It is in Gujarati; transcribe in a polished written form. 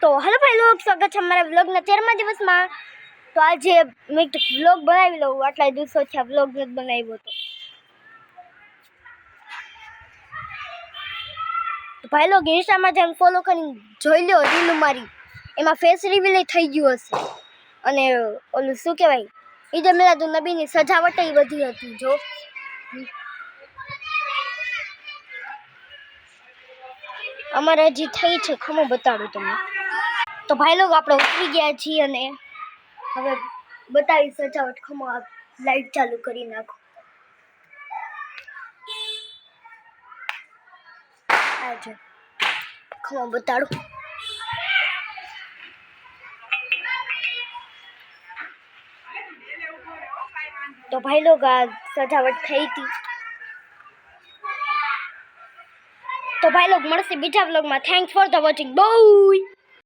તો હેલો ભાઈ લોગ, સ્વાગત છે અમારા વ્લોગના 13મા દિવસમાં। તો આજે મેં વ્લોગ બનાવી લઉં, આટલા દિવસોથી આ વ્લોગ નથી બનાવ્યો તો ભાઈ લોગ ઇન્સ્ટામાં જેમ ફોલો કરીને જોઈ લો રીલ મારી, એમાં ફેસ રિવીલ થઈ ગયું હશે। અને ઓલું શું કહેવાય, ઈદ મિલાદુન નબીની સજાવટ એ બધી હતી। જો અમારે હજી થઈ છે, ખમો બતાડું તમને। તો ભાઈ લોગ આપણે ઉતરી ગયા છીએ અને હવે બતાવી સજાવટ। ખમો લાઈટ ચાલુ કરી નાખો। આ જો ખમો બતાડું। તો ભાઈ લોગ આ સજાવટ થઈ હતી। તો ભાઈ લોગ મળશે બીજા વ્લોગમાં। Thanks for the watching, by.